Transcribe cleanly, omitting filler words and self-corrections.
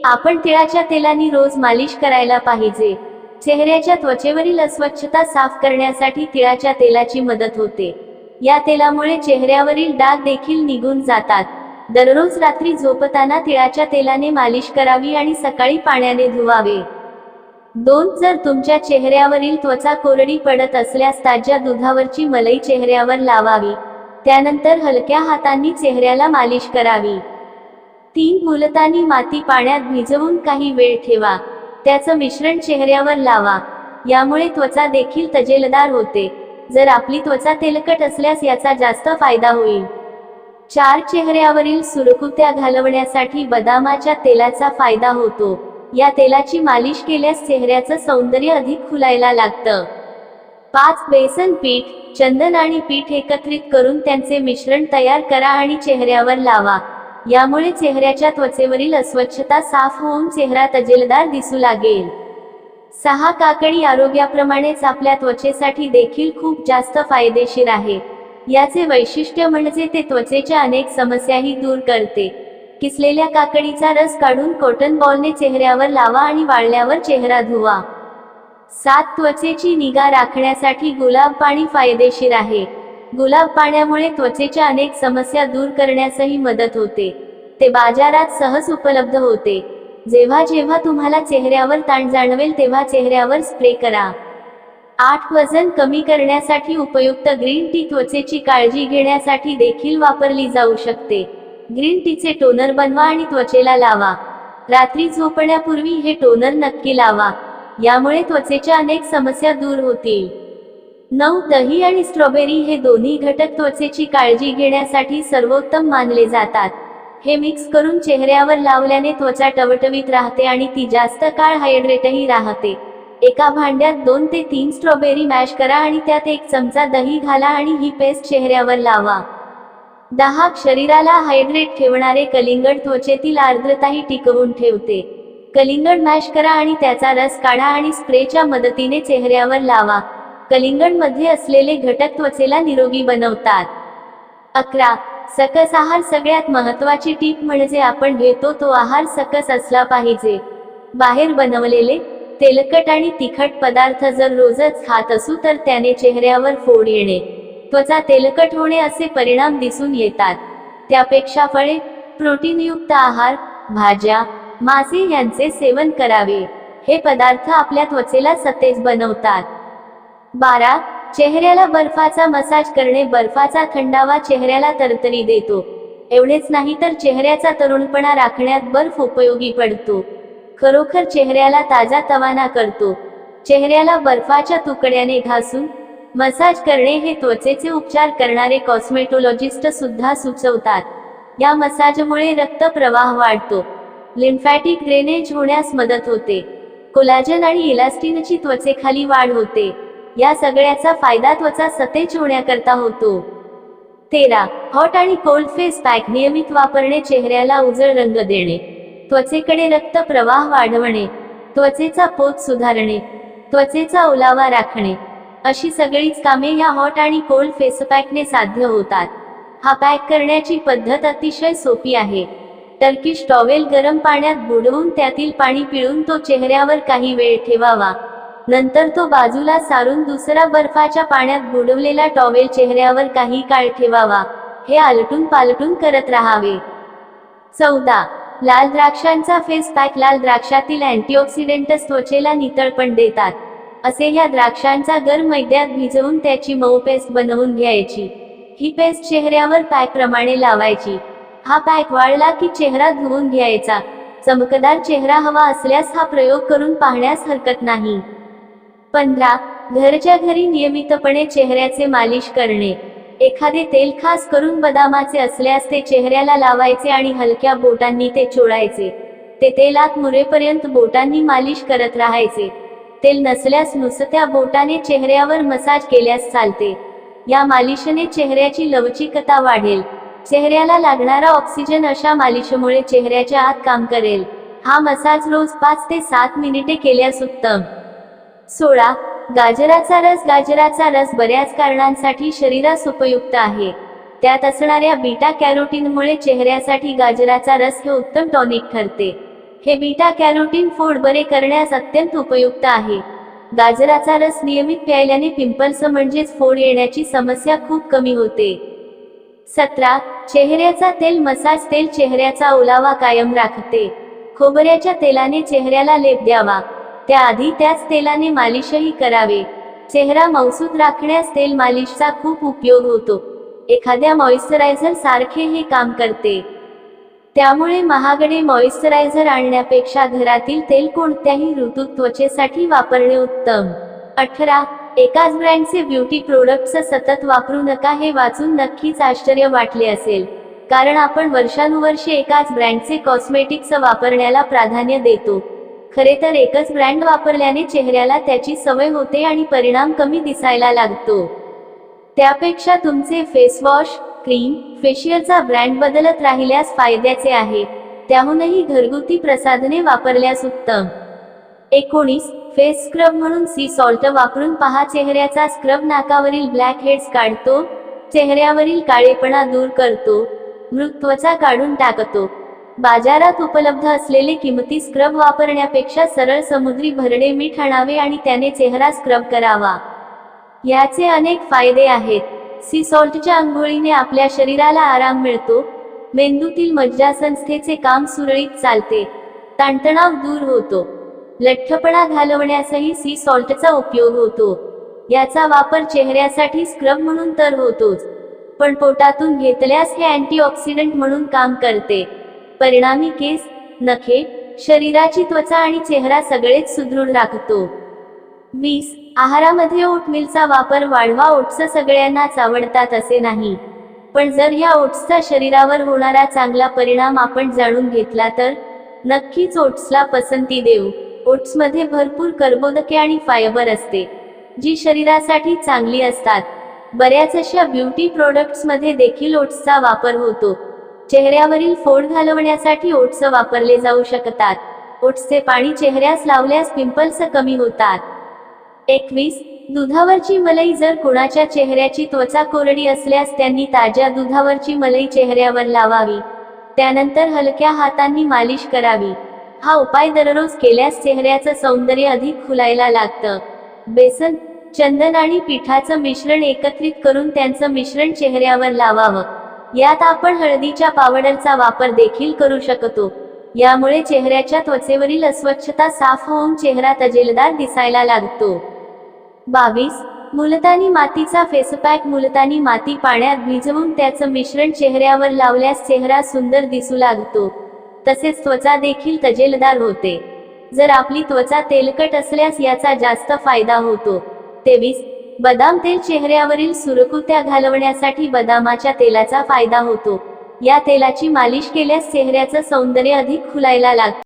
आपण तिळाच्या तेलाने रोज मालिश करायला पाहिजे। चेहऱ्याच्या त्वचेवरील अस्वच्छता साफ करण्यासाठी तिळाच्या तेलाची मदत होते। या तेलामुळे चेहऱ्यावरील डाग देखील निघून जातात। दररोज रात्री झोपताना तिळाच्या तेलाने मालिश करावी आणि सकाळी पाण्याने धुवावे। 2. जर तुमच्या चेहऱ्यावरील त्वचा कोरडी पडत असल्यास ताज्या दुधावरची मलई चेहऱ्यावर लावावी, त्यानंतर हलक्या हातांनी चेहऱ्याला मालिश करावी। 3. मुलतानी माती पाण्यात भिजवून काही वेळ ठेवा, त्याचं मिश्रण चेहऱ्यावर लावा, यामुळे त्वचा देखील तजेलदार होते। जर आपली त्वचा तेलकट असल्यास याचा जास्त फायदा होईल। 4. चेहऱ्यावरील सुरकुत्या घालवण्यासाठी बदामाच्या तेलाचा फायदा होतो। या तेलाची मालिश केल्यास चेहऱ्याचं सौंदर्य अधिक खुलायला लागतं। 5. बेसन पीठ, चंदन आणि पीठ एकत्रित करून त्यांचे मिश्रण तयार करा आणि चेहऱ्यावर लावा, यामुळे चेहऱ्याच्या त्वचेवरील अस्वच्छता साफ होऊन चेहरा तजेलदार दिसू लागेल। 6. काकडी आरोग्याप्रमाणेच आपल्या त्वचेसाठी देखील खूप जास्त फायदेशीर आहे। याचे वैशिष्ट्य म्हणजे ते त्वचेच्या अनेक समस्याही दूर करते। किसलेल्या काकडीचा रस काढून कॉटन बॉलने चेहऱ्यावर लावा आणि वाळल्यावर चेहरा धुवा। 7. त्वचेची निगा राखण्यासाठी गुलाब पाणी फायदेशीर आहे। गुलाब पाण्यामुळे त्वचेच्या अनेक समस्या दूर करण्यासही मदत होते। ते बाजारात सहज उपलब्ध होते। जेव्हा जेव्हा तुम्हाला चेहऱ्यावर ताण जाणवेल तेव्हा चेहऱ्यावर स्प्रे करा। 8. वजन कमी करण्यासाठी उपयुक्त ग्रीन टी त्वचेची काळजी घेण्यासाठी देखील वापरली जाऊ शकते। ग्रीन टीचे टोनर बनवा आणि त्वचेला लावा। रात्री झोपण्यापूर्वी हे टोनर नक्की लावा, यामुळे त्वचेच्या अनेक समस्या दूर होतील। 9. दही आणि स्ट्रॉबेरी हे दोन्ही घटक त्वचेची काळजी घेण्यासाठी सर्वोत्तम मानले जातात। हे मिक्स करून चेहऱ्यावर लावल्याने त्वचा टवटवीत राहते आणि ती जास्त काळ हायड्रेटही राहते। एका भांड्यात 2 ते 3 स्ट्रॉबेरी मॅश करा आणि त्यात 1 चमचा दही घाला आणि ही पेस्ट चेहऱ्यावर लावा। 10. शरीराला हायड्रेट ठेवणारे कलिंगड त्वचेतील आर्द्रताही टिकवून ठेवते। कलिंगड मॅश करा आणि त्याचा रस काढा आणि स्प्रेच्या मदतीने चेहऱ्यावर लावा। कलिंगडमध्ये असलेले घटक त्वचेला निरोगी बनवतात। 11. सकस आहार सगळ्यात महत्त्वाची टीप म्हणजे आपण घेतो तो आहार सकस असला पाहिजे। बाहेर बनवलेले तेलकट आणि तिखट पदार्थ जर रोजच खात असू तर त्याने चेहऱ्यावर फोड येणे, त्वचा तेलकट होणे असे परिणाम दिसून येतात। त्यापेक्षा फळे, प्रोटीनयुक्त आहार, भाज्या, मासे यांचे सेवन करावे। हे पदार्थ आपल्या त्वचेला सतेज बनवतात। 12. चेहऱ्याला बर्फाचा मसाज करणे बर्फाचा थंडावा चेहऱ्याला तरतरी देतो। एवढेच नाही तर चेहऱ्याचा तरुणपणा राखण्यात बर्फ उपयोगी पडतो। खरोखर चेहऱ्याला ताजा तवाना करतो। चेहऱ्याला बर्फाच्या तुकड्याने घासून मसाज करणे हे त्वचेचे उपचार करणारे कॉस्मेटोलॉजिस्ट सुद्धा सुचवतात। या मसाजमुळे रक्त प्रवाह वाढतो, लिम्फॅटिक ड्रेनेज होण्यास मदत होते, कोलाजन आणि इलास्टिनची त्वचेखाली वाढ होते। या सगळ्याचा फायदा त्वचा सतेज होण्याकरता होतो। 13. हॉट आणि कोल्ड फेस पॅक नियमित वापरणे चेहऱ्याला उजळ रंग देणे, त्वचेकडे रक्त प्रवाह वाढवणे, त्वचेचा पोत सुधारणे, त्वचेचा ओलावा राखणे, अशी सगळीच कामे या हॉट आणि कोल्ड फेस पॅकने साध्य होतात। हा पॅक करण्याची पद्धत अतिशय सोपी आहे। टर्किश टॉवेल गरम पाण्यात बुडवून त्यातील पाणी पिळून तो चेहऱ्यावर काही वेळ ठेवावा, नंतर तो बाजूला सारून दुसरा बर्फाच्या पाण्यात बुडवलेला टॉवेल चेहऱ्यावर काही काळ ठेवावा। हे आलटून पालटून करत राहावे। 14. लाल द्राक्षांचा फेस पॅक लाल द्राक्षातील अँटीऑक्सिडंट्स त्वचेला नितळपण देतात। असे ह्या द्राक्षांचा गर मैद्यात भिजवून त्याची मऊ पेस्ट बनवून घ्यायची। ही पेस्ट चेहऱ्यावर पॅक प्रमाणे लावायची। हा पॅक वाळला की चेहरा धुवून घ्यायचा। चमकदार चेहरा हवा असल्यास हा प्रयोग करून पाहण्यास हरकत नाही। 15. घरच्या घरी नियमितपणे चेहऱ्याचे मालिश करणे। एखादे तेल खास करून बदामाचे असल्यास ते चेहऱ्याला लावायचे आणि हलक्या बोटांनी ते चोळायचे। ते तेल आत मुरेपर्यंत बोटांनी मालिश करत राहायचे। तेल नसल्यास नुसत्या बोटाने चेहऱ्यावर मसाज केल्यास चालते। या मालिशने चेहऱ्याची लवचिकता वाढेल। चेहऱ्याला लागणारा ऑक्सिजन अशा मालिशमुळे चेहऱ्याच्या आत काम करेल। हा मसाज रोज 5 ते 7 मिनिटे केल्यास उत्तम। 16. गाजराचा रस गाजराचा रस बऱ्याच कारणांसाठी शरीरास उपयुक्त आहे। त्यात असणाऱ्या बीटा कॅरोटीनमुळे चेहऱ्यासाठी गाजराचा रस हे उत्तम टॉनिक ठरते। हे बीटा कॅरोटीन फोड बरे करण्यास अत्यंत उपयुक्त आहे. गाजराचा रस नियमित प्यायल्याने पिंपल्स म्हणजेच फोड येण्याची समस्या खूप कमी होते. 17. चेहऱ्याचा तेल मसाज तेल चेहऱ्याचा ओलावा कायम राखते. खोबऱ्याच्या तेलाने चेहऱ्याला लेप द्यावा, त्याआधी त्याच तेलाने मालिशही करावे. चेहरा मौसूद राखण्यास तेल मालिशचा खूप उपयोग होतो. एखाद्या मॉइश्चरायझर सारखे हे काम करते. त्यामुळे महागडे मॉइश्चरायझर आणण्यापेक्षा घरातील तेल कोणत्याही ऋतूत त्वचेसाठी वापरणे उत्तम. 18. एकाच ब्रँडचे ब्युटी प्रोडक्ट्स सतत वापरू नका. हे वाचून नक्कीच आश्चर्य वाटले असेल, कारण आपण वर्षानुवर्षे एकाच ब्रँडचे कॉस्मेटिक्स वापरण्याला प्राधान्य देतो. खरे तर एकच ब्रँड वापरल्याने चेहऱ्याला त्याची सवय होते आणि परिणाम कमी दिसायला लागतो. त्यापेक्षा तुमचे फेसवॉश, क्रीम, फेशियलचा ब्रँड बदलत राहिल्यास फायद्याचे आहे. त्याहूनही घरगुती प्रसाधने वापरल्यास उत्तम. 19. फेस स्क्रब म्हणून सी सॉल्ट वापरून पहा. चेहऱ्याचा स्क्रब नाकावरील ब्लॅक हेड्स काढतो, चेहऱ्यावरील काळेपणा दूर करतो, मृत त्वचा काढून टाकतो. बाजारात उपलब्ध असलेले किमती स्क्रब वापरण्यापेक्षा सरळ समुद्री भरडे मीठ आणावे आणि त्याने चेहरा स्क्रब करावा. याचे अनेक फायदे आहेत. सी सॉल्टच्या अंघोळीने आपल्या शरीराला आराम मिळतो, मेंदूतील मज्जासंस्थेचे काम सुरळीत चालते, ताणतणाव दूर होतो, लठ्ठपणा घालवण्यासही सी सॉल्टचा उपयोग होतो. याचा वापर चेहऱ्यासाठी स्क्रब म्हणून तर होतोच, पण पोटातून घेतल्यास हे अँटीऑक्सिडंट म्हणून काम करते. परिणामी केस, नखे, शरीराची त्वचा आणि चेहरा सगळेच सुदृढ राखतो. 20. आहारामध्ये ओटमीलचा वापर वाढवा. ओट्स सगळ्यांनाच आवडतात असे नाही, पण जर या ओट्सचा शरीरावर होणारा चांगला परिणाम आपण जाणून घेतला तर नक्कीच ओट्सला पसंती देऊ. ओट्समध्ये भरपूर कर्बोदके आणि फायबर असते, जी शरीरासाठी चांगली असतात. बऱ्याच अशा ब्युटी प्रोडक्ट्समध्ये देखील ओट्सचा वापर होतो. चेहऱ्यावरील फोड घालवण्यासाठी ओट्स वापरले जाऊ शकतात. ओट्सचे पाणी चेहऱ्यास लावल्यास पिंपल्स कमी होतात. 21. दुधावरची मलई. जर कुणाच्या चेहऱ्याची त्वचा कोरडी असल्यास त्यांनी ताज्या दुधावरची मलई चेहऱ्यावर लावावी, त्यानंतर हलक्या हातांनी मालिश करावी. हा उपाय दररोज केल्यास चेहऱ्याचं सौंदर्य अधिक खुलायला लागतं. बेसन, चंदन आणि पिठाचं मिश्रण एकत्रित करून त्यांचं मिश्रण चेहऱ्यावर लावावं. यात आपण हळदीच्या पावडरचा वापर देखील करू शकतो. यामुळे चेहऱ्याच्या त्वचेवरील अस्वच्छता साफ होऊन चेहरा तजेलदार दिसायला लागतो. 22. मुलतानी मातीचा फेसपॅक. मुलतानी माती पाण्यात भिजवून त्याचं मिश्रण चेहऱ्यावर लावल्यास चेहरा सुंदर दिसू लागतो, तसेच त्वचा देखील तजेलदार होते. जर आपली त्वचा तेलकट असल्यास याचा जास्त फायदा होतो. 23. बदाम तेल. चेहऱ्यावरील सुरकुत्या घालवण्यासाठी बदामाच्या तेलाचा फायदा होतो. या तेलाची मालिश केल्यास चेहऱ्याचं सौंदर्य अधिक खुलायला लागतं.